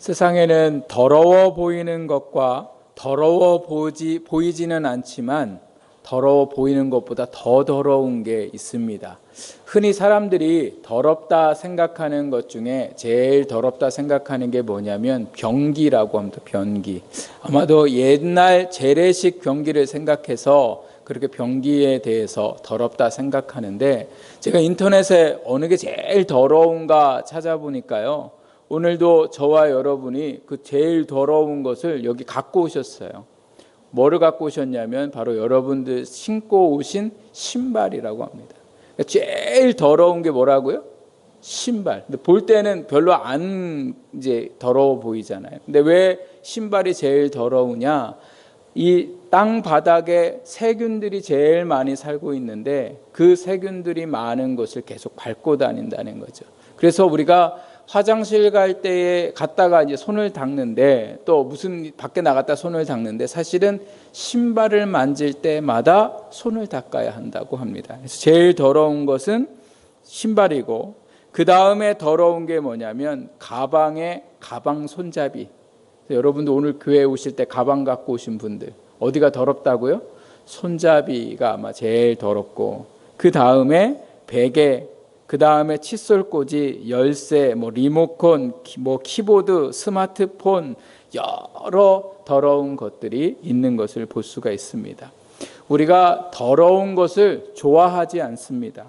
세상에는 더러워 보이는 것과 더러워 보이지는 않지만 더러워 보이는 것보다 더 더러운 게 있습니다. 흔히 사람들이 더럽다 생각하는 것 중에 제일 더럽다 생각하는 게 뭐냐면 변기라고 합니다. 변기. 아마도 옛날 재래식 변기를 생각해서 그렇게 변기에 대해서 더럽다 생각하는데, 제가 인터넷에 어느 게 제일 더러운가 찾아보니까요, 오늘도 저와 여러분이 그 제일 더러운 것을 여기 갖고 오셨어요. 뭐를 갖고 오셨냐면 바로 여러분들 신고 오신 신발이라고 합니다. 제일 더러운 게 뭐라고요? 신발. 근데 볼 때는 별로 안 이제 더러워 보이잖아요. 근데 왜 신발이 제일 더러우냐? 이 땅 바닥에 세균들이 제일 많이 살고 있는데 그 세균들이 많은 곳을 계속 밟고 다닌다는 거죠. 그래서 우리가 화장실 갈 때에 갔다가 이제 손을 닦는데, 또 무슨 밖에 나갔다 손을 닦는데 사실은 신발을 만질 때마다 손을 닦아야 한다고 합니다. 그래서 제일 더러운 것은 신발이고, 그 다음에 더러운 게 뭐냐면 가방에 가방 손잡이. 여러분도 오늘 교회에 오실 때 가방 갖고 오신 분들 어디가 더럽다고요? 손잡이가 아마 제일 더럽고, 그 다음에 베개, 그 다음에 칫솔꽂이, 열쇠, 리모컨, 키보드, 스마트폰, 여러 더러운 것들이 있는 것을 볼 수가 있습니다. 우리가 더러운 것을 좋아하지 않습니다.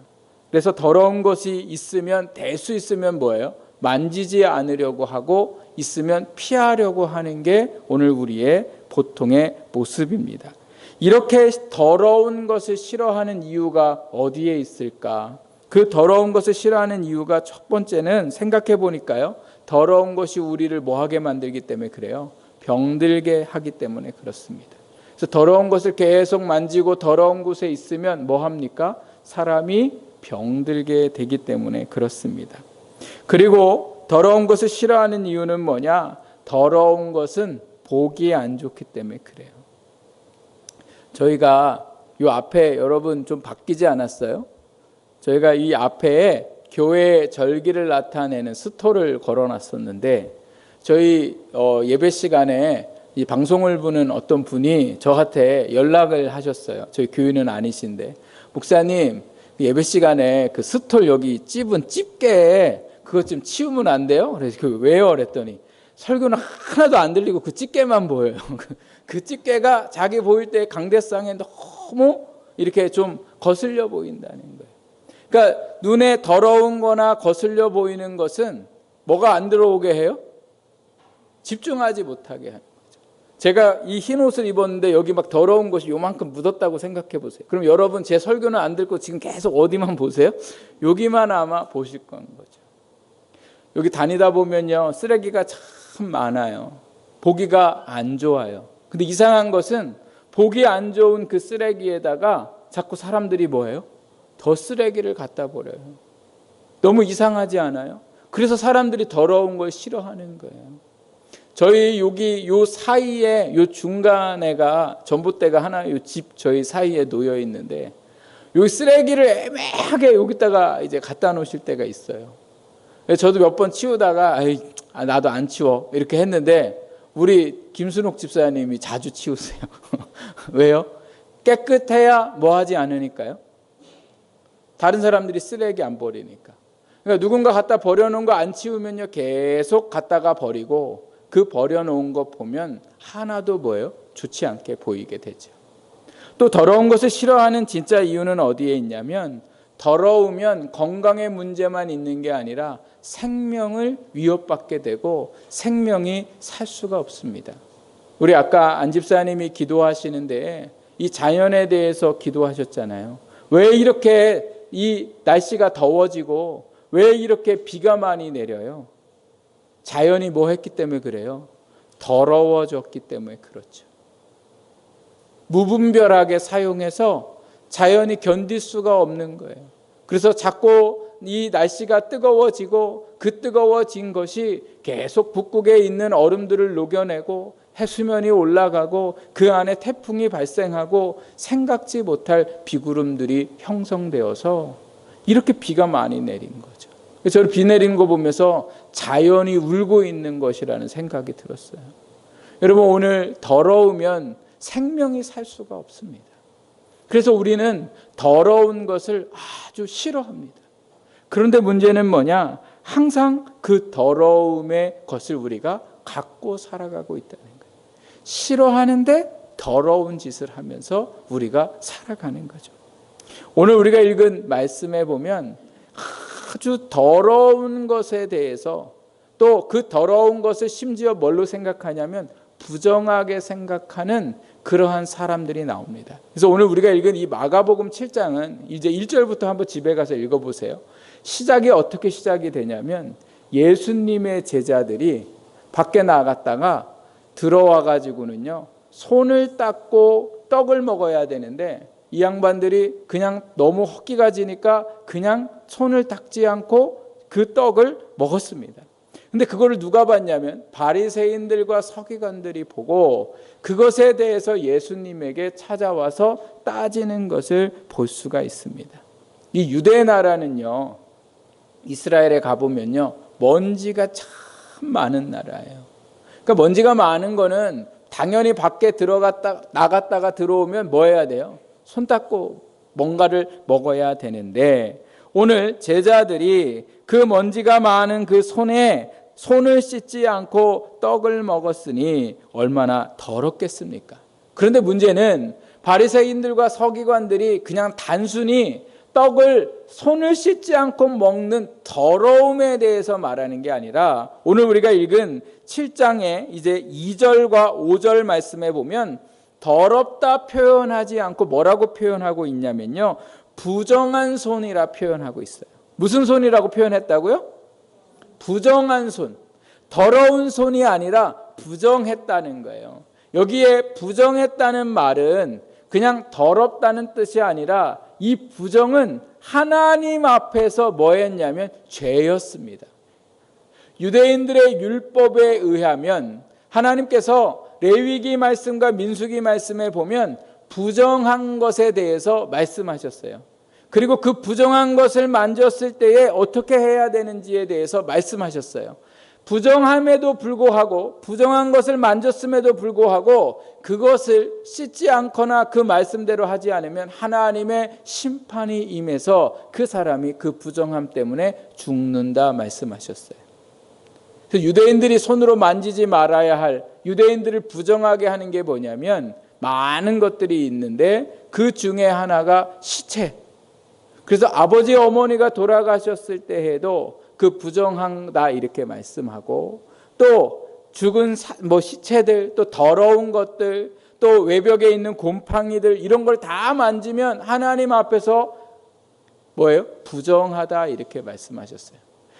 그래서 더러운 것이 있으면, 될 수 있으면 뭐예요? 만지지 않으려고 하고, 있으면 피하려고 하는 게 오늘 우리의 보통의 모습입니다. 이렇게 더러운 것을 싫어하는 이유가 어디에 있을까? 그 더러운 것을 싫어하는 이유가 첫 번째는 생각해 보니까요, 더러운 것이 우리를 뭐하게 만들기 때문에 그래요? 병들게 하기 때문에 그렇습니다. 그래서 더러운 것을 계속 만지고 더러운 곳에 있으면 뭐합니까? 사람이 병들게 되기 때문에 그렇습니다. 그리고 더러운 것을 싫어하는 이유는 뭐냐? 더러운 것은 보기 안 좋기 때문에 그래요. 저희가 이 앞에 여러분 좀 바뀌지 않았어요? 저희가 이 앞에 교회의 절기를 나타내는 스토를 걸어놨었는데, 저희 예배 시간에 이 방송을 보는 어떤 분이 저한테 연락을 하셨어요. 저희 교인은 아니신데, 목사님 예배 시간에 그 스톨 여기 찝은 집게 그것 좀 치우면 안 돼요? 그래서 왜요? 그랬더니 설교는 하나도 안 들리고 그 집게만 보여요. 그 집게가 자기 보일 때 강대상에 너무 이렇게 좀 거슬려 보인다는 거예요. 그러니까 눈에 더러운 거나 거슬려 보이는 것은 뭐가 안 들어오게 해요? 집중하지 못하게 하는 거죠. 제가 이 흰 옷을 입었는데 여기 막 더러운 것이 요만큼 묻었다고 생각해 보세요. 그럼 여러분 제 설교는 안 듣고 지금 계속 어디만 보세요? 여기만 아마 보실 건 거죠. 여기 다니다 보면요, 쓰레기가 참 많아요. 보기가 안 좋아요. 근데 이상한 것은 보기 안 좋은 그 쓰레기에다가 자꾸 사람들이 뭐예요? 더 쓰레기를 갖다 버려요. 너무 이상하지 않아요? 그래서 사람들이 더러운 걸 싫어하는 거예요. 저희 여기 요 사이에 요 중간에가 전봇대가 하나 요 집 저희 사이에 놓여 있는데, 요 쓰레기를 애매하게 여기다가 이제 갖다 놓으실 때가 있어요. 저도 몇 번 치우다가 나도 안 치워 이렇게 했는데, 우리 김순옥 집사님이 자주 치우세요. 왜요? 깨끗해야 뭐 하지 않으니까요. 다른 사람들이 쓰레기 안 버리니까. 그러니까 누군가 갖다 버려놓은 거 안 치우면요, 계속 갖다가 버리고, 그 버려놓은 거 보면 하나도 뭐예요? 좋지 않게 보이게 되죠. 또 더러운 것을 싫어하는 진짜 이유는 어디에 있냐면, 더러우면 건강의 문제만 있는 게 아니라 생명을 위협받게 되고 생명이 살 수가 없습니다. 우리 아까 안 집사님이 기도하시는데 이 자연에 대해서 기도하셨잖아요. 왜 이렇게 이 날씨가 더워지고 왜 이렇게 비가 많이 내려요? 자연이 뭐 했기 때문에 그래요? 더러워졌기 때문에 그렇죠. 무분별하게 사용해서 자연이 견딜 수가 없는 거예요. 그래서 자꾸 이 날씨가 뜨거워지고 그 뜨거워진 것이 계속 북극에 있는 얼음들을 녹여내고 해수면이 올라가고 그 안에 태풍이 발생하고 생각지 못할 비구름들이 형성되어서 이렇게 비가 많이 내린 거죠. 저를 비 내리는 거 보면서 자연이 울고 있는 것이라는 생각이 들었어요. 여러분, 오늘 더러우면 생명이 살 수가 없습니다. 그래서 우리는 더러운 것을 아주 싫어합니다. 그런데 문제는 뭐냐? 항상 그 더러움의 것을 우리가 갖고 살아가고 있다는 거예요. 싫어하는데 더러운 짓을 하면서 우리가 살아가는 거죠. 오늘 우리가 읽은 말씀에 보면 아주 더러운 것에 대해서, 또 그 더러운 것을 심지어 뭘로 생각하냐면 부정하게 생각하는 그러한 사람들이 나옵니다. 그래서 오늘 우리가 읽은 이 마가복음 7장은 이제 1절부터 한번 집에 가서 읽어보세요. 시작이 어떻게 시작이 되냐면 예수님의 제자들이 밖에 나갔다가 들어와 가지고는요, 손을 닦고 떡을 먹어야 되는데 이 양반들이 그냥 너무 헛기가 지니까 그냥 손을 닦지 않고 그 떡을 먹었습니다. 근데 그거를 누가 봤냐면 바리새인들과 서기관들이 보고 그것에 대해서 예수님에게 찾아와서 따지는 것을 볼 수가 있습니다. 이 유대 나라는요, 이스라엘에 가보면요, 먼지가 참 많은 나라예요. 그러니까 먼지가 많은 거는 당연히 밖에 들어갔다 나갔다가 들어오면 뭐 해야 돼요? 손 닦고 뭔가를 먹어야 되는데, 오늘 제자들이 그 먼지가 많은 그 손에 손을 씻지 않고 떡을 먹었으니 얼마나 더럽겠습니까? 그런데 문제는 바리새인들과 서기관들이 그냥 단순히 떡을 손을 씻지 않고 먹는 더러움에 대해서 말하는 게 아니라, 오늘 우리가 읽은 7장에 이제 2절과 5절 말씀에 보면 더럽다 표현하지 않고 뭐라고 표현하고 있냐면요, 부정한 손이라 표현하고 있어요. 무슨 손이라고 표현했다고요? 부정한 손. 더러운 손이 아니라 부정했다는 거예요. 여기에 부정했다는 말은 그냥 더럽다는 뜻이 아니라 이 부정은 하나님 앞에서 뭐 했냐면 죄였습니다. 유대인들의 율법에 의하면 하나님께서 레위기 말씀과 민수기 말씀에 보면 부정한 것에 대해서 말씀하셨어요. 그리고 그 부정한 것을 만졌을 때에 어떻게 해야 되는지에 대해서 말씀하셨어요. 부정함에도 불구하고, 부정한 것을 만졌음에도 불구하고 그것을 씻지 않거나 그 말씀대로 하지 않으면 하나님의 심판이 임해서 그 사람이 그 부정함 때문에 죽는다 말씀하셨어요. 그래서 유대인들이 손으로 만지지 말아야 할, 유대인들을 부정하게 하는 게 뭐냐면 많은 것들이 있는데 그 중에 하나가 시체. 그래서 아버지 어머니가 돌아가셨을 때에도 그 부정하다 이렇게 말씀하고, 또 죽은 시체들, 또 더러운 것들, 또 외벽에 있는 곰팡이들, 이런 걸 다 만지면 하나님 앞에서 뭐예요? 부정하다 이렇게 말씀하셨어요.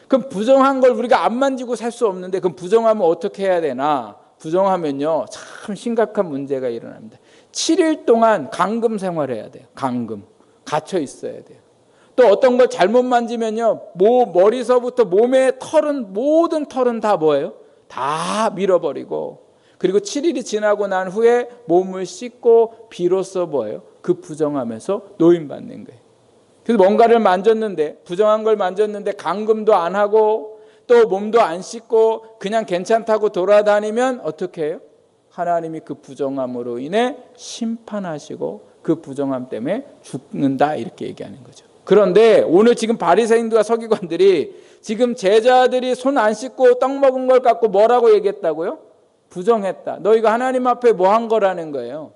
그럼 부정한 걸 우리가 안 만지고 살 수 없는데 그럼 부정하면 어떻게 해야 되나? 부정하면요, 참 심각한 문제가 일어납니다. 7일 동안 감금 생활해야 돼요. 감금. 갇혀 있어야 돼요. 또 어떤 걸 잘못 만지면요, 머리서부터 몸의 털은, 모든 털은 다 뭐예요? 다 밀어버리고, 그리고 7일이 지나고 난 후에 몸을 씻고 비로소 뭐예요? 그 부정하면서 노임받는 거예요. 그래서 뭔가를 만졌는데, 부정한 걸 만졌는데 감금도 안 하고 또 몸도 안 씻고 그냥 괜찮다고 돌아다니면 어떻게 해요? 하나님이 그 부정함으로 인해 심판하시고 그 부정함 때문에 죽는다 이렇게 얘기하는 거죠. 그런데 오늘 지금 바리새인들과 서기관들이 지금 제자들이 손 안 씻고 떡 먹은 걸 갖고 뭐라고 얘기했다고요? 부정했다. 너희가 하나님 앞에 뭐 한 거라는 거예요?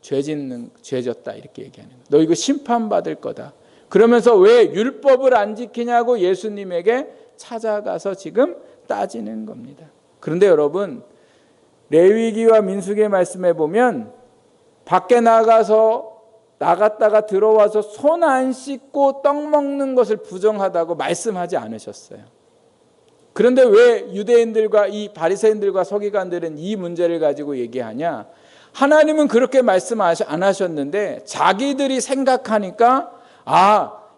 죄졌다 이렇게 얘기하는 거예요. 너 이거 심판받을 거다. 그러면서 왜 율법을 안 지키냐고 예수님에게 찾아가서 지금 따지는 겁니다. 그런데 여러분, 레위기와 민수기의 말씀에 보면 밖에 나갔다가 들어와서 손 안 씻고 떡 먹는 것을 부정하다고 말씀하지 않으셨어요. 그런데 왜 유대인들과 이 바리새인들과 서기관들은 이 문제를 가지고 얘기하냐? 하나님은 그렇게 말씀 안 하셨는데 자기들이 생각하니까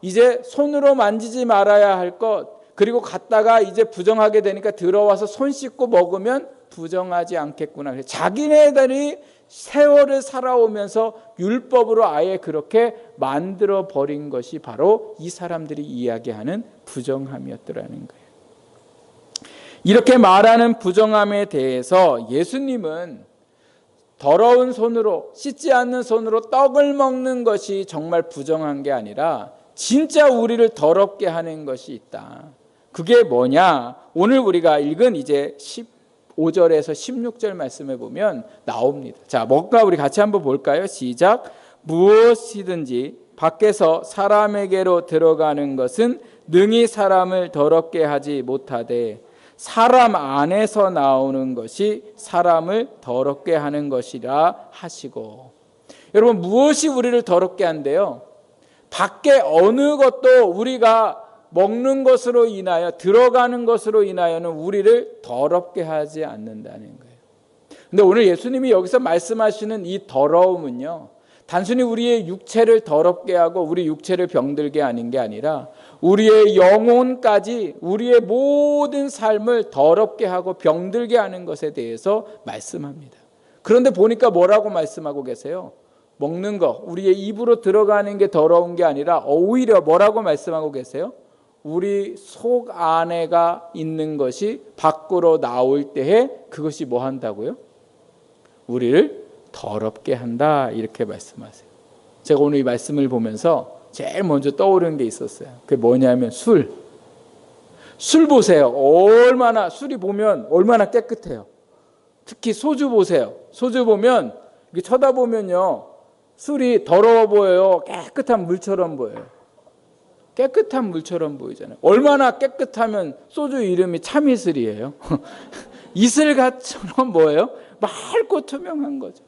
이제 손으로 만지지 말아야 할 것, 그리고 갔다가 이제 부정하게 되니까 들어와서 손 씻고 먹으면 부정하지 않겠구나. 자기네들이 세월을 살아오면서 율법으로 아예 그렇게 만들어 버린 것이 바로 이 사람들이 이야기하는 부정함이었더라는 거예요. 이렇게 말하는 부정함에 대해서 예수님은 더러운 손으로, 씻지 않는 손으로 떡을 먹는 것이 정말 부정한 게 아니라 진짜 우리를 더럽게 하는 것이 있다. 그게 뭐냐? 오늘 우리가 읽은 이제 15절에서 16절 말씀에 보면 나옵니다. 자, 뭔가 우리 같이 한번 볼까요? 시작. 무엇이든지 밖에서 사람에게로 들어가는 것은 능히 사람을 더럽게 하지 못하되 사람 안에서 나오는 것이 사람을 더럽게 하는 것이라 하시고. 여러분, 무엇이 우리를 더럽게 한대요? 밖에 어느 것도 우리가 먹는 것으로 인하여, 들어가는 것으로 인하여는 우리를 더럽게 하지 않는다는 거예요. 근데 오늘 예수님이 여기서 말씀하시는 이 더러움은요, 단순히 우리의 육체를 더럽게 하고 우리 육체를 병들게 하는 게 아니라 우리의 영혼까지, 우리의 모든 삶을 더럽게 하고 병들게 하는 것에 대해서 말씀합니다. 그런데 보니까 뭐라고 말씀하고 계세요? 먹는 거, 우리의 입으로 들어가는 게 더러운 게 아니라 오히려 뭐라고 말씀하고 계세요? 우리 속 안에가 있는 것이 밖으로 나올 때에 그것이 뭐 한다고요? 우리를 더럽게 한다, 이렇게 말씀하세요. 제가 오늘 이 말씀을 보면서 제일 먼저 떠오르는 게 있었어요. 그게 뭐냐면 술 보세요. 얼마나, 술이 보면 얼마나 깨끗해요. 특히 소주 보세요. 소주 보면 이렇게 쳐다보면요, 술이 더러워 보여요? 깨끗한 물처럼 보여요? 깨끗한 물처럼 보이잖아요. 얼마나 깨끗하면 소주 이름이 참이슬이에요. 이슬같처럼 뭐예요? 맑고 투명한 거죠.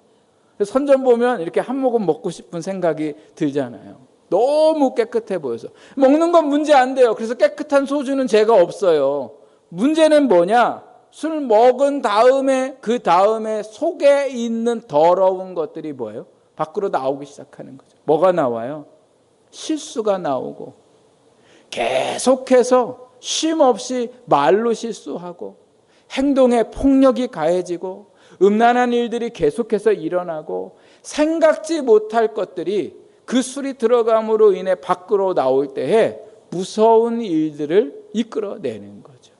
선전 보면 이렇게 한 모금 먹고 싶은 생각이 들잖아요. 너무 깨끗해 보여서. 먹는 건 문제 안 돼요. 그래서 깨끗한 소주는 죄가 없어요. 문제는 뭐냐? 술 먹은 다음에, 그 다음에 속에 있는 더러운 것들이 뭐예요? 밖으로 나오기 시작하는 거죠. 뭐가 나와요? 실수가 나오고, 계속해서 쉼없이 말로 실수하고, 행동에 폭력이 가해지고, 음란한 일들이 계속해서 일어나고, 생각지 못할 것들이 그 술이 들어감으로 인해 밖으로 나올 때에 무서운 일들을 이끌어내는 거죠.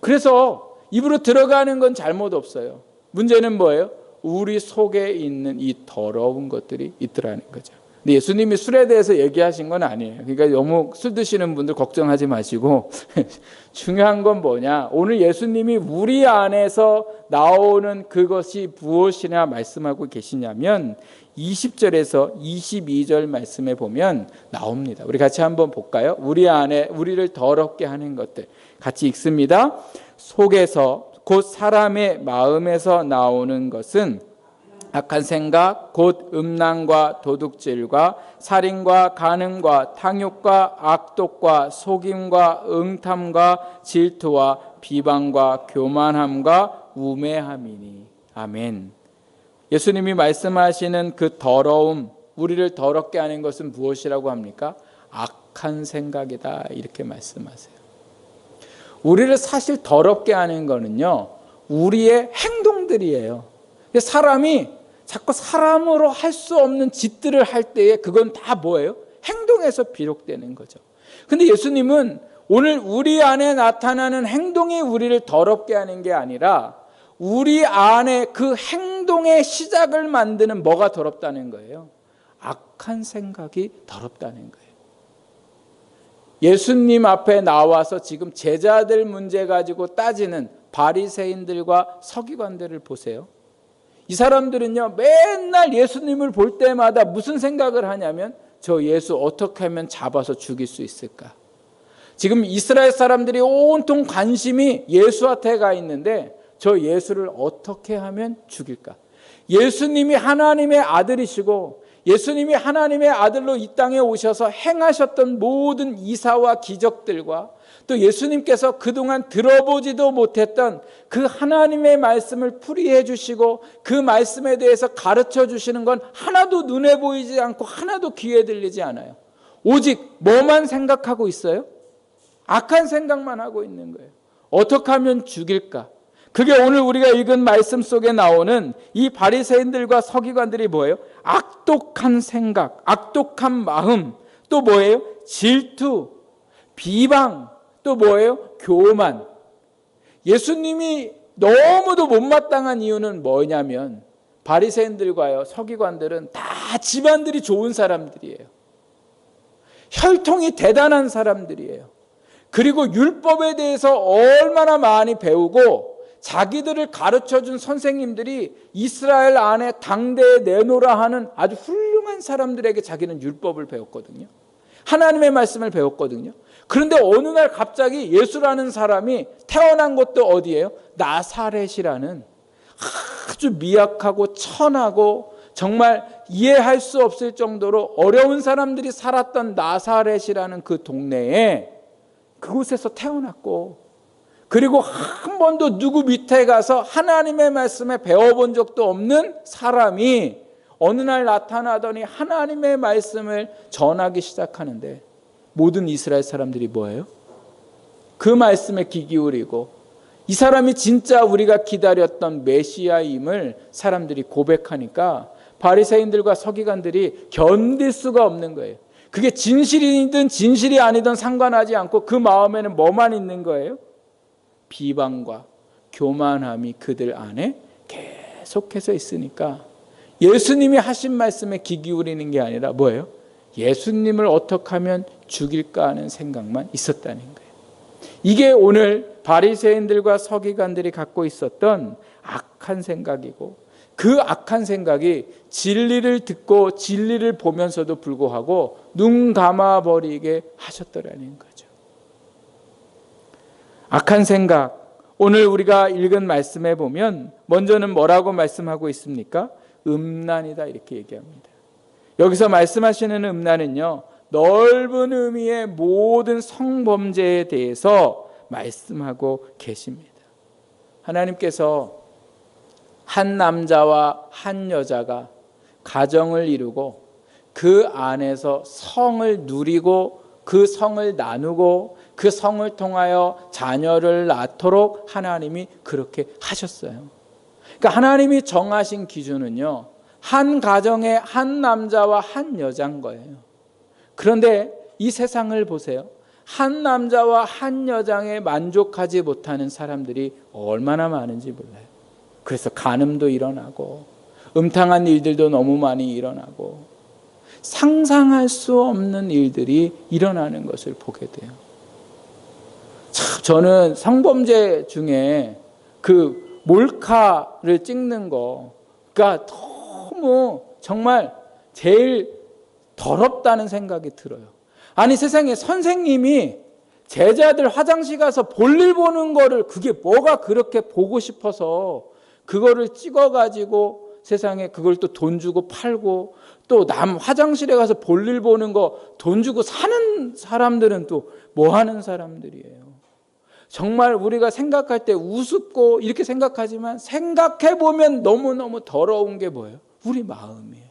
그래서 입으로 들어가는 건 잘못 없어요. 문제는 뭐예요? 우리 속에 있는 이 더러운 것들이 있더라는 거죠. 근데 예수님이 술에 대해서 얘기하신 건 아니에요. 그러니까 너무 술 드시는 분들 걱정하지 마시고 중요한 건 뭐냐? 오늘 예수님이 우리 안에서 나오는 그것이 무엇이냐 말씀하고 계시냐면 20절에서 22절 말씀에 보면 나옵니다. 우리 같이 한번 볼까요? 우리 안에 우리를 더럽게 하는 것들 같이 읽습니다. 속에서 곧 사람의 마음에서 나오는 것은 악한 생각, 곧 음란과 도둑질과 살인과 간음과 탕욕과 악독과 속임과 응탐과 질투와 비방과 교만함과 우매함이니. 아멘. 예수님이 말씀하시는 그 더러움, 우리를 더럽게 하는 것은 무엇이라고 합니까? 악한 생각이다, 이렇게 말씀하세요. 우리를 사실 더럽게 하는 거는요, 우리의 행동들이에요. 사람이 자꾸 사람으로 할 수 없는 짓들을 할 때에 그건 다 뭐예요? 행동에서 비롯되는 거죠. 근데 예수님은 오늘 우리 안에 나타나는 행동이 우리를 더럽게 하는 게 아니라 우리 안에 그 행동의 시작을 만드는 뭐가 더럽다는 거예요? 악한 생각이 더럽다는 거예요. 예수님 앞에 나와서 지금 제자들 문제 가지고 따지는 바리새인들과 서기관들을 보세요. 이 사람들은요, 맨날 예수님을 볼 때마다 무슨 생각을 하냐면 저 예수 어떻게 하면 잡아서 죽일 수 있을까? 지금 이스라엘 사람들이 온통 관심이 예수한테 가 있는데 저 예수를 어떻게 하면 죽일까? 예수님이 하나님의 아들이시고 예수님이 하나님의 아들로 이 땅에 오셔서 행하셨던 모든 이사와 기적들과 또 예수님께서 그동안 들어보지도 못했던 그 하나님의 말씀을 풀이해 주시고 그 말씀에 대해서 가르쳐 주시는 건 하나도 눈에 보이지 않고 하나도 귀에 들리지 않아요. 오직 뭐만 생각하고 있어요? 악한 생각만 하고 있는 거예요. 어떻게 하면 죽일까? 그게 오늘 우리가 읽은 말씀 속에 나오는 이 바리새인들과 서기관들이 뭐예요? 악독한 생각, 악독한 마음, 또 뭐예요? 질투, 비방, 또 뭐예요? 교만. 예수님이 너무도 못마땅한 이유는 뭐냐면 바리새인들과요 서기관들은 다 집안들이 좋은 사람들이에요. 혈통이 대단한 사람들이에요. 그리고 율법에 대해서 얼마나 많이 배우고 자기들을 가르쳐준 선생님들이 이스라엘 안에 당대에 내놓으라 하는 아주 훌륭한 사람들에게 자기는 율법을 배웠거든요. 하나님의 말씀을 배웠거든요. 그런데 어느 날 갑자기 예수라는 사람이 태어난 곳도 어디예요? 나사렛이라는 아주 미약하고 천하고 정말 이해할 수 없을 정도로 어려운 사람들이 살았던 나사렛이라는 그 동네에 그곳에서 태어났고, 그리고 한 번도 누구 밑에 가서 하나님의 말씀에 배워본 적도 없는 사람이 어느 날 나타나더니 하나님의 말씀을 전하기 시작하는데 모든 이스라엘 사람들이 뭐예요? 그 말씀에 귀 기울이고 이 사람이 진짜 우리가 기다렸던 메시아임을 사람들이 고백하니까 바리새인들과 서기관들이 견딜 수가 없는 거예요. 그게 진실이든 진실이 아니든 상관하지 않고 그 마음에는 뭐만 있는 거예요? 비방과 교만함이 그들 안에 계속해서 있으니까 예수님이 하신 말씀에 귀 기울이는 게 아니라 뭐예요? 예수님을 어떻게 하면 죽일까 하는 생각만 있었다는 거예요. 이게 오늘 바리새인들과 서기관들이 갖고 있었던 악한 생각이고, 그 악한 생각이 진리를 듣고 진리를 보면서도 불구하고 눈 감아버리게 하셨더라는 거죠. 악한 생각, 오늘 우리가 읽은 말씀에 보면 먼저는 뭐라고 말씀하고 있습니까? 음란이다 이렇게 얘기합니다. 여기서 말씀하시는 음란은요, 넓은 의미의 모든 성범죄에 대해서 말씀하고 계십니다. 하나님께서 한 남자와 한 여자가 가정을 이루고 그 안에서 성을 누리고 그 성을 나누고 그 성을 통하여 자녀를 낳도록 하나님이 그렇게 하셨어요. 그러니까 하나님이 정하신 기준은요, 한 가정에 한 남자와 한 여자인 거예요. 그런데 이 세상을 보세요. 한 남자와 한 여자에 만족하지 못하는 사람들이 얼마나 많은지 몰라요. 그래서 간음도 일어나고 음탕한 일들도 너무 많이 일어나고 상상할 수 없는 일들이 일어나는 것을 보게 돼요. 저는 성범죄 중에 그 몰카를 찍는 거가 너무 정말 제일 더럽다는 생각이 들어요. 아니 세상에 선생님이 제자들 화장실 가서 볼일 보는 거를 그게 뭐가 그렇게 보고 싶어서 그거를 찍어가지고 세상에 그걸 또 돈 주고 팔고 또 남 화장실에 가서 볼일 보는 거 돈 주고 사는 사람들은 또 뭐 하는 사람들이에요. 정말 우리가 생각할 때 우습고 이렇게 생각하지만 생각해보면 너무너무 더러운 게 뭐예요? 우리 마음이에요.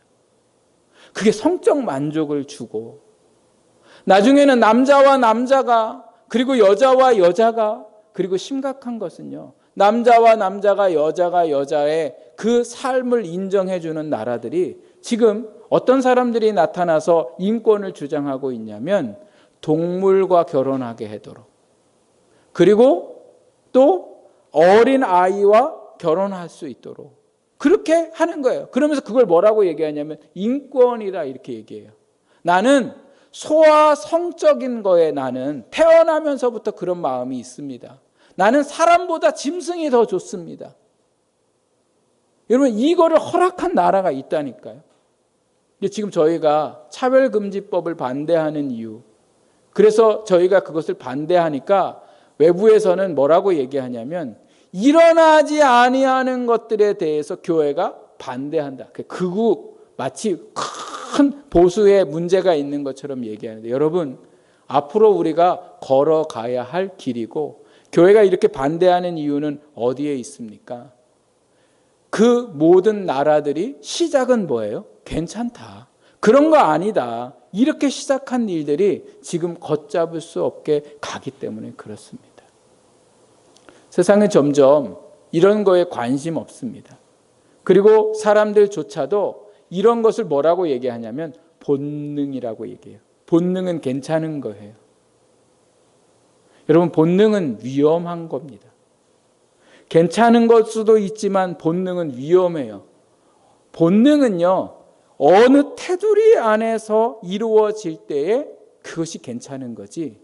그게 성적 만족을 주고 나중에는 남자와 남자가 그리고 여자와 여자가 그리고 심각한 것은요, 남자와 남자가 여자가 여자의 그 삶을 인정해주는 나라들이 지금 어떤 사람들이 나타나서 인권을 주장하고 있냐면 동물과 결혼하게 하도록, 그리고 또 어린 아이와 결혼할 수 있도록 그렇게 하는 거예요. 그러면서 그걸 뭐라고 얘기하냐면 인권이다 이렇게 얘기해요. 나는 소아 성적인 거에 나는 태어나면서부터 그런 마음이 있습니다. 나는 사람보다 짐승이 더 좋습니다. 여러분 이거를 허락한 나라가 있다니까요. 지금 저희가 차별금지법을 반대하는 이유, 그래서 저희가 그것을 반대하니까 외부에서는 뭐라고 얘기하냐면 일어나지 아니하는 것들에 대해서 교회가 반대한다. 극우 마치 큰 보수의 문제가 있는 것처럼 얘기하는데, 여러분 앞으로 우리가 걸어가야 할 길이고 교회가 이렇게 반대하는 이유는 어디에 있습니까? 그 모든 나라들이 시작은 뭐예요? 괜찮다, 그런 거 아니다, 이렇게 시작한 일들이 지금 걷잡을 수 없게 가기 때문에 그렇습니다. 세상은 점점 이런 거에 관심 없습니다. 그리고 사람들조차도 이런 것을 뭐라고 얘기하냐면 본능이라고 얘기해요. 본능은 괜찮은 거예요. 여러분 본능은 위험한 겁니다. 괜찮은 것 수도 있지만 본능은 위험해요. 본능은요, 어느 테두리 안에서 이루어질 때에 그것이 괜찮은 거지,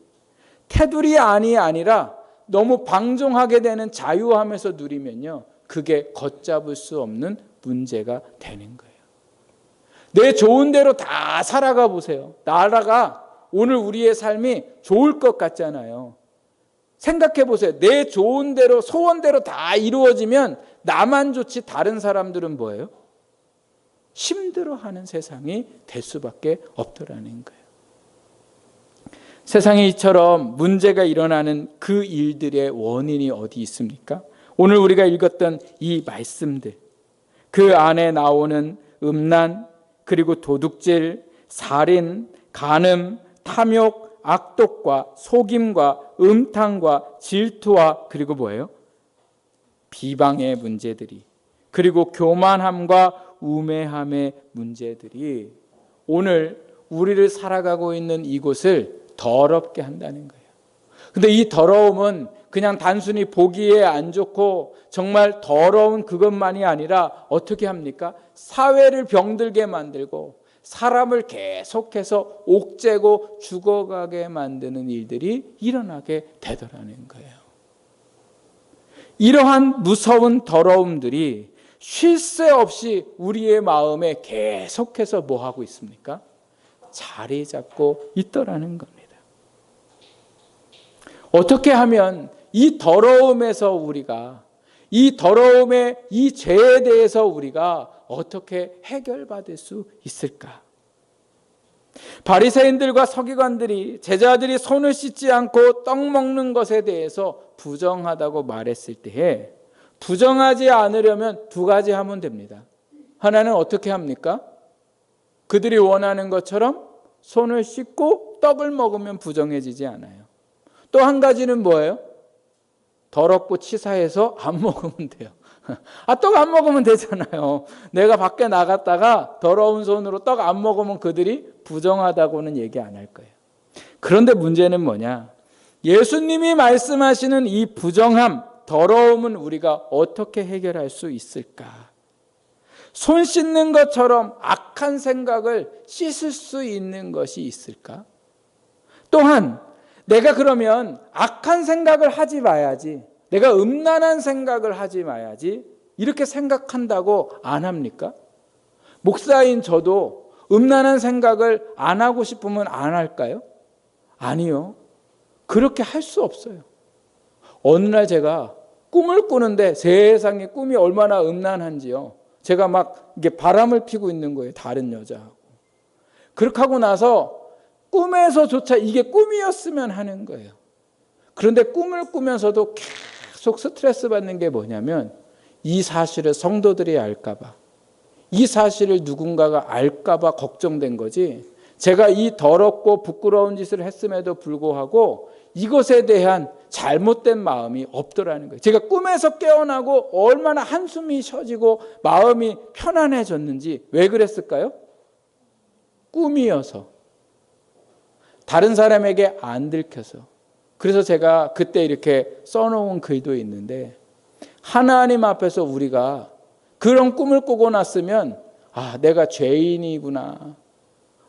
테두리 안이 아니라 너무 방종하게 되는 자유함에서 누리면요, 그게 걷잡을 수 없는 문제가 되는 거예요. 내 좋은 대로 다 살아가 보세요. 나라가 오늘 우리의 삶이 좋을 것 같잖아요. 생각해 보세요. 내 좋은 대로, 소원대로 다 이루어지면 나만 좋지 다른 사람들은 뭐예요? 힘들어하는 세상이 될 수밖에 없더라는 거예요. 세상에 이처럼 문제가 일어나는 그 일들의 원인이 어디 있습니까? 오늘 우리가 읽었던 이 말씀들, 그 안에 나오는 음란, 그리고 도둑질, 살인, 간음, 탐욕, 악독과 속임과 음탕과 질투와 그리고 뭐예요? 비방의 문제들이, 그리고 교만함과 우매함의 문제들이 오늘 우리를 살아가고 있는 이곳을 더럽게 한다는 거예요. 근데 이 더러움은 그냥 단순히 보기에 안 좋고 정말 더러운 그것만이 아니라 어떻게 합니까? 사회를 병들게 만들고 사람을 계속해서 옥죄고 죽어가게 만드는 일들이 일어나게 되더라는 거예요. 이러한 무서운 더러움들이 쉴 새 없이 우리의 마음에 계속해서 뭐 하고 있습니까? 자리 잡고 있더라는 겁니다. 어떻게 하면 이 더러움에서 우리가, 이 더러움의 이 죄에 대해서 우리가 어떻게 해결받을 수 있을까? 바리새인들과 서기관들이 제자들이 손을 씻지 않고 떡 먹는 것에 대해서 부정하다고 말했을 때에 부정하지 않으려면 두 가지 하면 됩니다. 하나는 어떻게 합니까? 그들이 원하는 것처럼 손을 씻고 떡을 먹으면 부정해지지 않아요. 또 한 가지는 뭐예요? 더럽고 치사해서 안 먹으면 돼요. 떡 안 먹으면 되잖아요. 내가 밖에 나갔다가 더러운 손으로 떡 안 먹으면 그들이 부정하다고는 얘기 안 할 거예요. 그런데 문제는 뭐냐? 예수님이 말씀하시는 이 부정함, 더러움은 우리가 어떻게 해결할 수 있을까? 손 씻는 것처럼 악한 생각을 씻을 수 있는 것이 있을까? 또한 내가 그러면 악한 생각을 하지 마야지, 내가 음란한 생각을 하지 마야지 이렇게 생각한다고 안 합니까? 목사인 저도 음란한 생각을 안 하고 싶으면 안 할까요? 아니요. 그렇게 할 수 없어요. 어느 날 제가 꿈을 꾸는데 세상에 꿈이 얼마나 음란한지요. 제가 막 이게 바람을 피고 있는 거예요. 다른 여자하고. 그렇게 하고 나서 꿈에서조차 이게 꿈이었으면 하는 거예요. 그런데 꿈을 꾸면서도 계속 스트레스 받는 게 뭐냐면 이 사실을 성도들이 알까 봐, 이 사실을 누군가가 알까 봐 걱정된 거지, 제가 이 더럽고 부끄러운 짓을 했음에도 불구하고 이것에 대한 잘못된 마음이 없더라는 거예요. 제가 꿈에서 깨어나고 얼마나 한숨이 쉬어지고 마음이 편안해졌는지. 왜 그랬을까요? 꿈이어서, 다른 사람에게 안 들켜서. 그래서 제가 그때 이렇게 써놓은 글도 있는데, 하나님 앞에서 우리가 그런 꿈을 꾸고 났으면 내가 죄인이구나,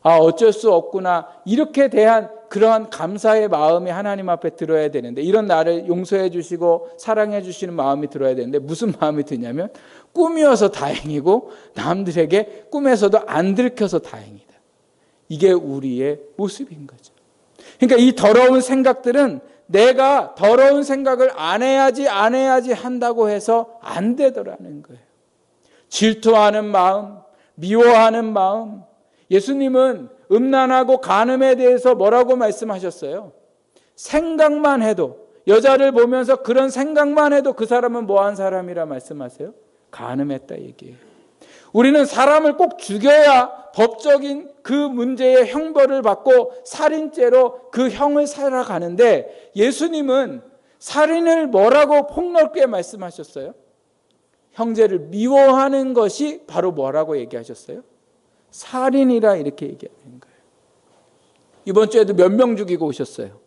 어쩔 수 없구나, 이렇게 대한 그러한 감사의 마음이 하나님 앞에 들어야 되는데, 이런 나를 용서해 주시고 사랑해 주시는 마음이 들어야 되는데 무슨 마음이 드냐면 꿈이어서 다행이고 남들에게 꿈에서도 안 들켜서 다행이다. 이게 우리의 모습인 거죠. 그러니까 이 더러운 생각들은 내가 더러운 생각을 안 해야지 한다고 해서 안 되더라는 거예요. 질투하는 마음, 미워하는 마음. 예수님은 음란하고 간음에 대해서 뭐라고 말씀하셨어요? 생각만 해도, 여자를 보면서 그런 생각만 해도 그 사람은 뭐한 사람이라 말씀하세요? 간음했다 얘기예요. 우리는 사람을 꼭 죽여야 법적인 그 문제의 형벌을 받고 살인죄로 그 형을 살아가는데, 예수님은 살인을 뭐라고 폭넓게 말씀하셨어요? 형제를 미워하는 것이 바로 뭐라고 얘기하셨어요? 살인이라 이렇게 얘기하는 거예요. 이번 주에도 몇 명 죽이고 오셨어요?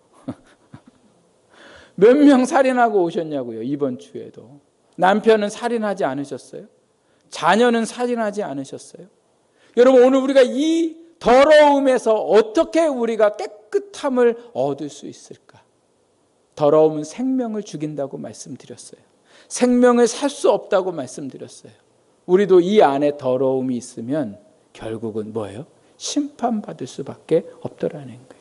몇 명 살인하고 오셨냐고요, 이번 주에도. 남편은 살인하지 않으셨어요? 자녀는 살인하지 않으셨어요? 여러분, 오늘 우리가 이 더러움에서 어떻게 우리가 깨끗함을 얻을 수 있을까? 더러움은 생명을 죽인다고 말씀드렸어요. 생명을 살 수 없다고 말씀드렸어요. 우리도 이 안에 더러움이 있으면 결국은 뭐예요? 심판받을 수밖에 없더라는 거예요.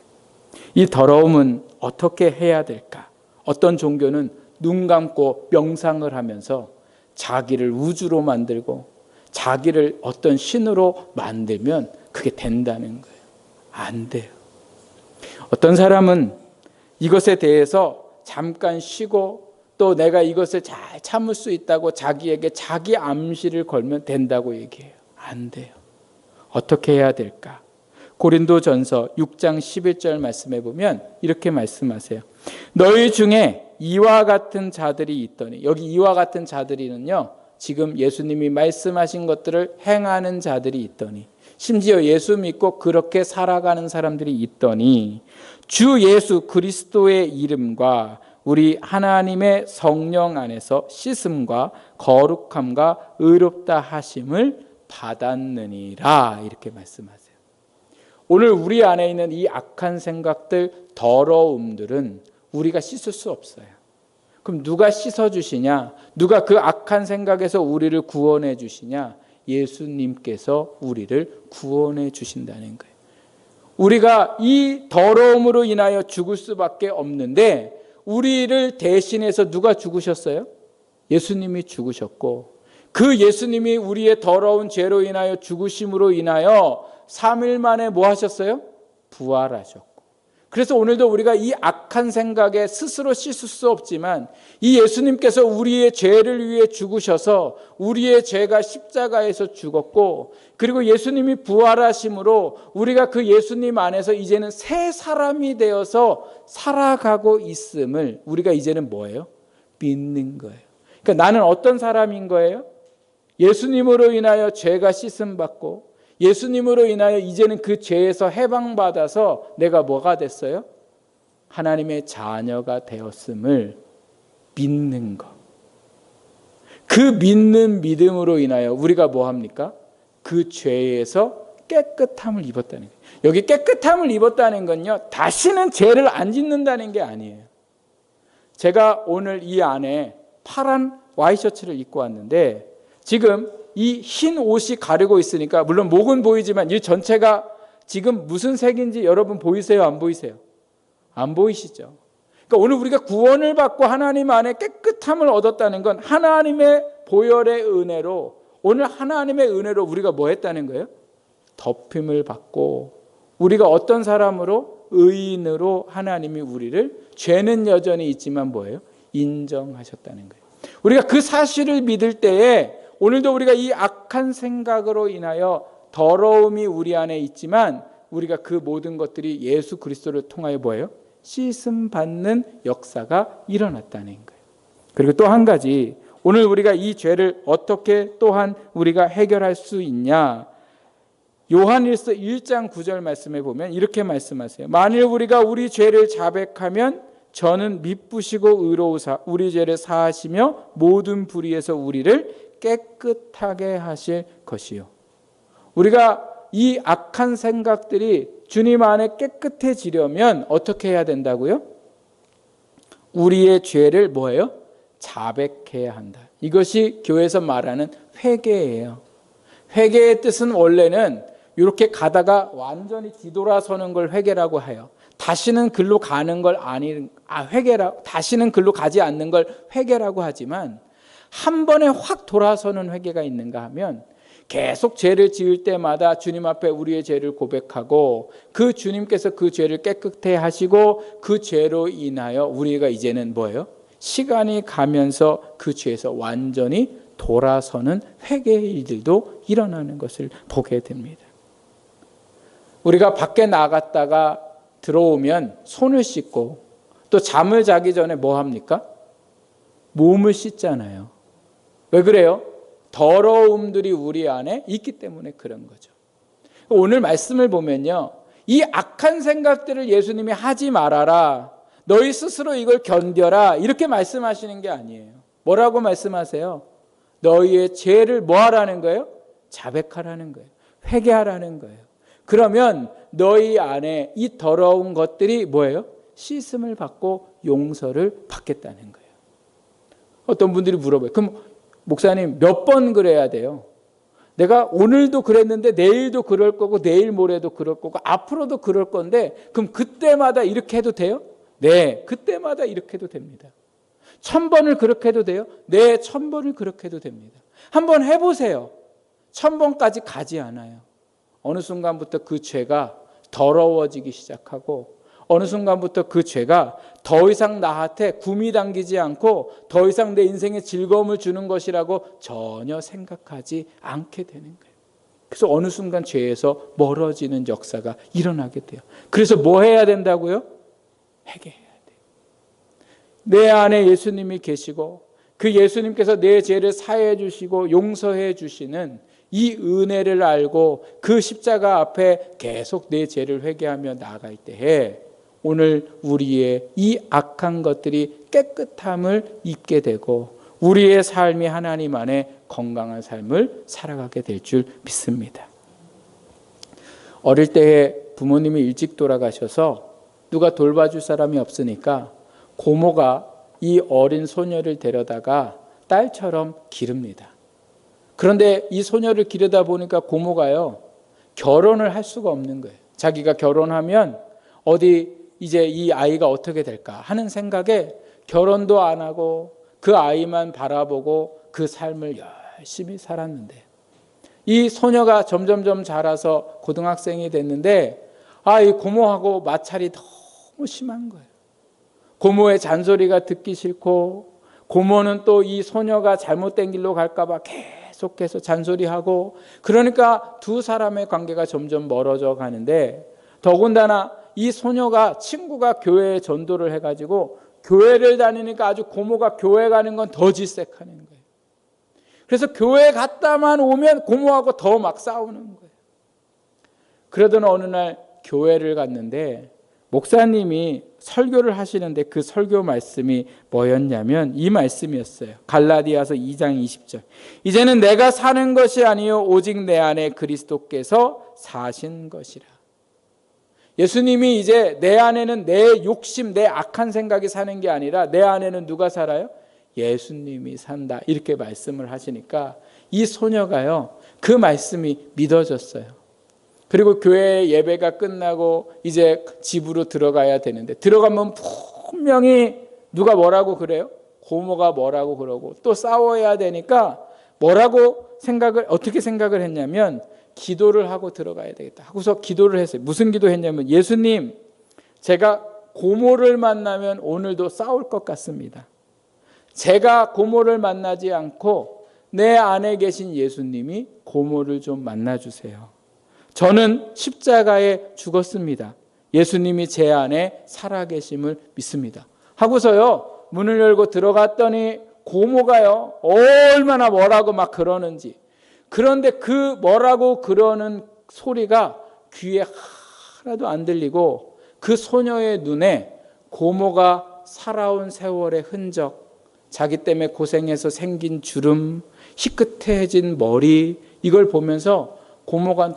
이 더러움은 어떻게 해야 될까? 어떤 종교는 눈 감고 명상을 하면서 자기를 우주로 만들고 자기를 어떤 신으로 만들면 그게 된다는 거예요. 안 돼요. 어떤 사람은 이것에 대해서 잠깐 쉬고 또 내가 이것을 잘 참을 수 있다고 자기에게 자기 암시를 걸면 된다고 얘기해요. 안 돼요. 어떻게 해야 될까? 고린도전서 6장 11절 말씀해 보면 이렇게 말씀하세요. 너희 중에 이와 같은 자들이 있더니, 여기 이와 같은 자들이는요, 지금 예수님이 말씀하신 것들을 행하는 자들이 있더니, 심지어 예수 믿고 그렇게 살아가는 사람들이 있더니 주 예수 그리스도의 이름과 우리 하나님의 성령 안에서 씻음과 거룩함과 의롭다 하심을 받았느니라, 이렇게 말씀하세요. 오늘 우리 안에 있는 이 악한 생각들, 더러움들은 우리가 씻을 수 없어요. 그럼 누가 씻어주시냐? 누가 그 악한 생각에서 우리를 구원해 주시냐? 예수님께서 우리를 구원해 주신다는 거예요. 우리가 이 더러움으로 인하여 죽을 수밖에 없는데 우리를 대신해서 누가 죽으셨어요? 예수님이 죽으셨고, 그 예수님이 우리의 더러운 죄로 인하여 죽으심으로 인하여 3일 만에 뭐 하셨어요? 부활하셨고. 그래서 오늘도 우리가 이 악한 생각에 스스로 씻을 수 없지만 이 예수님께서 우리의 죄를 위해 죽으셔서 우리의 죄가 십자가에서 죽었고, 그리고 예수님이 부활하심으로 우리가 그 예수님 안에서 이제는 새 사람이 되어서 살아가고 있음을 우리가 이제는 뭐예요? 믿는 거예요. 그러니까 나는 어떤 사람인 거예요? 예수님으로 인하여 죄가 씻음받고 예수님으로 인하여 이제는 그 죄에서 해방받아서 내가 뭐가 됐어요? 하나님의 자녀가 되었음을 믿는 것. 그 믿는 믿음으로 인하여 우리가 뭐 합니까? 그 죄에서 깨끗함을 입었다는 거예요. 여기 깨끗함을 입었다는 건요, 다시는 죄를 안 짓는다는 게 아니에요. 제가 오늘 이 안에 파란 와이셔츠를 입고 왔는데 지금 이 흰 옷이 가리고 있으니까 물론 목은 보이지만 이 전체가 지금 무슨 색인지 여러분 보이세요? 안 보이세요? 안 보이시죠? 그러니까 오늘 우리가 구원을 받고 하나님 안에 깨끗함을 얻었다는 건 하나님의 보혈의 은혜로, 오늘 하나님의 은혜로 우리가 뭐 했다는 거예요? 덮임을 받고 우리가 어떤 사람으로? 의인으로 하나님이 우리를, 죄는 여전히 있지만 뭐예요? 인정하셨다는 거예요. 우리가 그 사실을 믿을 때에 오늘도 우리가 이 악한 생각으로 인하여 더러움이 우리 안에 있지만 우리가 그 모든 것들이 예수 그리스도를 통하여 뭐예요? 씻음 받는 역사가 일어났다는 거예요. 그리고 또 한 가지, 오늘 우리가 이 죄를 어떻게 또한 우리가 해결할 수 있냐? 요한일서 1장 9절 말씀에 보면 이렇게 말씀하세요. 만일 우리가 우리 죄를 자백하면 저는 미쁘시고 의로우사 우리 죄를 사하시며 모든 불의에서 우리를 깨끗하게 하실 것이요. 우리가 이 악한 생각들이 주님 안에 깨끗해지려면 어떻게 해야 된다고요? 우리의 죄를 뭐예요? 자백해야 한다. 이것이 교회에서 말하는 회개예요. 회개의 뜻은 원래는 이렇게 가다가 완전히 뒤돌아서는 걸 회개라고 해요. 다시는 글로 가는 걸 다시는 글로 가지 않는 걸 회개라고 하지만, 한 번에 확 돌아서는 회개가 있는가 하면 계속 죄를 지을 때마다 주님 앞에 우리의 죄를 고백하고 그 주님께서 그 죄를 깨끗해 하시고 그 죄로 인하여 우리가 이제는 뭐예요? 시간이 가면서 그 죄에서 완전히 돌아서는 회개의 일들도 일어나는 것을 보게 됩니다. 우리가 밖에 나갔다가 들어오면 손을 씻고 또 잠을 자기 전에 뭐 합니까? 몸을 씻잖아요. 왜 그래요? 더러움들이 우리 안에 있기 때문에 그런 거죠. 오늘 말씀을 보면요, 이 악한 생각들을 예수님이 하지 말아라, 너희 스스로 이걸 견뎌라, 이렇게 말씀하시는 게 아니에요. 뭐라고 말씀하세요? 너희의 죄를 뭐 하라는 거예요? 자백하라는 거예요. 회개하라는 거예요. 그러면 너희 안에 이 더러운 것들이 뭐예요? 씻음을 받고 용서를 받겠다는 거예요. 어떤 분들이 물어봐요. 그럼 목사님 몇 번 그래야 돼요? 내가 오늘도 그랬는데 내일도 그럴 거고 내일 모레도 그럴 거고 앞으로도 그럴 건데 그럼 그때마다 이렇게 해도 돼요? 네, 그때마다 이렇게 해도 됩니다. 1000번을 그렇게 해도 돼요? 네, 1000번을 그렇게 해도 됩니다. 한번 해보세요. 1000번까지 가지 않아요. 어느 순간부터 그 죄가 더러워지기 시작하고 어느 순간부터 그 죄가 더 이상 나한테 구미 당기지 않고 더 이상 내 인생에 즐거움을 주는 것이라고 전혀 생각하지 않게 되는 거예요. 그래서 어느 순간 죄에서 멀어지는 역사가 일어나게 돼요. 그래서 뭐 해야 된다고요? 회개해야 돼요. 내 안에 예수님이 계시고 그 예수님께서 내 죄를 사해 주시고 용서해 주시는 이 은혜를 알고 그 십자가 앞에 계속 내 죄를 회개하며 나아갈 때에 오늘 우리의 이 악한 것들이 깨끗함을 입게 되고 우리의 삶이 하나님 안에 건강한 삶을 살아가게 될 줄 믿습니다. 어릴 때에 부모님이 일찍 돌아가셔서 누가 돌봐줄 사람이 없으니까 고모가 이 어린 소녀를 데려다가 딸처럼 기릅니다. 그런데 이 소녀를 기르다 보니까 고모가요, 결혼을 할 수가 없는 거예요. 자기가 결혼하면 어디 이제 이 아이가 어떻게 될까 하는 생각에 결혼도 안 하고 그 아이만 바라보고 그 삶을 열심히 살았는데 이 소녀가 점점점 자라서 고등학생이 됐는데 이 고모하고 마찰이 너무 심한 거예요. 고모의 잔소리가 듣기 싫고 고모는 또 이 소녀가 잘못된 길로 갈까 봐 계속해서 잔소리하고 그러니까 두 사람의 관계가 점점 멀어져 가는데 더군다나 이 소녀가 친구가 교회에 전도를 해가지고 교회를 다니니까 아주 고모가 교회 가는 건 더 질색하는 거예요. 그래서 교회 갔다만 오면 고모하고 더 막 싸우는 거예요. 그러던 어느 날 교회를 갔는데 목사님이 설교를 하시는데 그 설교 말씀이 뭐였냐면 이 말씀이었어요. 갈라디아서 2장 20절. 이제는 내가 사는 것이 아니요 오직 내 안에 그리스도께서 사신 것이라. 예수님이 이제 내 안에는 내 욕심, 내 악한 생각이 사는 게 아니라 내 안에는 누가 살아요? 예수님이 산다. 이렇게 말씀을 하시니까 이 소녀가요, 그 말씀이 믿어졌어요. 그리고 교회 예배가 끝나고 이제 집으로 들어가야 되는데 들어가면 분명히 누가 뭐라고 그래요? 고모가 뭐라고 그러고 또 싸워야 되니까 어떻게 생각을 했냐면 기도를 하고 들어가야 되겠다 하고서 기도를 했어요. 무슨 기도했냐면 예수님, 제가 고모를 만나면 오늘도 싸울 것 같습니다. 제가 고모를 만나지 않고 내 안에 계신 예수님이 고모를 좀 만나주세요. 저는 십자가에 죽었습니다. 예수님이 제 안에 살아계심을 믿습니다. 하고서요, 문을 열고 들어갔더니 고모가요, 얼마나 뭐라고 막 그러는지. 그런데 그 뭐라고 그러는 소리가 귀에 하나도 안 들리고 그 소녀의 눈에 고모가 살아온 세월의 흔적, 자기 때문에 고생해서 생긴 주름, 희끗해진 머리, 이걸 보면서 고모가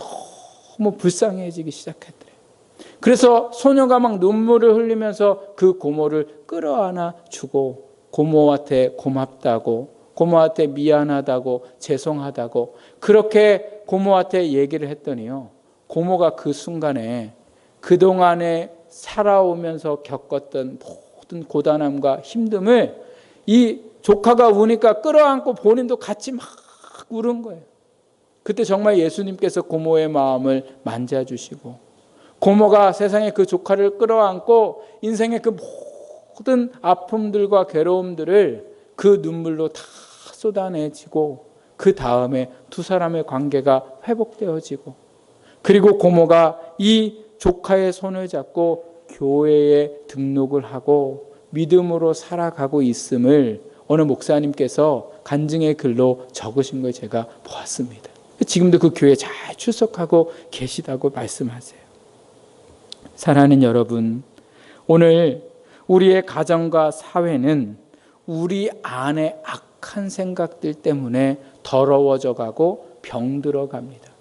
너무 불쌍해지기 시작했더래요. 그래서 소녀가 막 눈물을 흘리면서 그 고모를 끌어안아 주고 고모한테 고맙다고, 고모한테 미안하다고, 죄송하다고 그렇게 고모한테 얘기를 했더니요, 고모가 그 순간에 그동안에 살아오면서 겪었던 모든 고단함과 힘듦을 이 조카가 우니까 끌어안고 본인도 같이 막 울은 거예요. 그때 정말 예수님께서 고모의 마음을 만져주시고 고모가 세상에 그 조카를 끌어안고 인생의 그 모든 아픔들과 괴로움들을 그 눈물로 다 쏟아내지고 그 다음에 두 사람의 관계가 회복되어지고 그리고 고모가 이 조카의 손을 잡고 교회에 등록을 하고 믿음으로 살아가고 있음을 어느 목사님께서 간증의 글로 적으신 걸 제가 보았습니다. 지금도 그 교회에 잘 출석하고 계시다고 말씀하세요. 사랑하는 여러분, 오늘 우리의 가정과 사회는 우리 안에 악한 생각들 때문에 더러워져 가고 병들어 갑니다.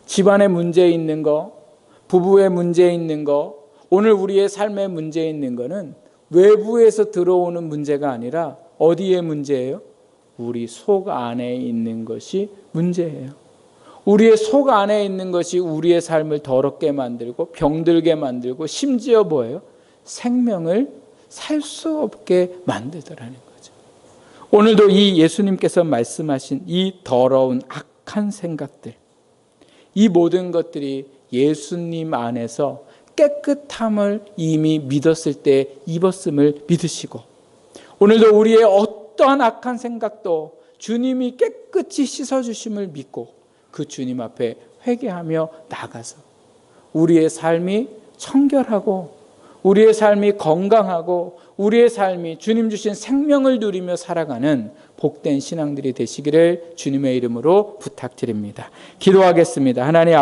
집안에 문제 있는 거, 부부의 문제 있는 거, 오늘 우리의 삶에 문제 있는 거는 외부에서 들어오는 문제가 아니라 어디에 문제예요? 우리 속 안에 있는 것이 문제예요. 우리의 속 안에 있는 것이 우리의 삶을 더럽게 만들고 병들게 만들고 심지어 뭐예요? 생명을 살 수 없게 만들더라는 거죠. 오늘도 이 예수님께서 말씀하신 이 더러운 악한 생각들, 이 모든 것들이 예수님 안에서 깨끗함을 이미 믿었을 때 입었음을 믿으시고, 오늘도 우리의 어떠한 악한 생각도 주님이 깨끗이 씻어주심을 믿고 그 주님 앞에 회개하며 나가서 우리의 삶이 청결하고 우리의 삶이 건강하고 우리의 삶이 주님 주신 생명을 누리며 살아가는 복된 신앙들이 되시기를 주님의 이름으로 부탁드립니다. 기도하겠습니다. 하나님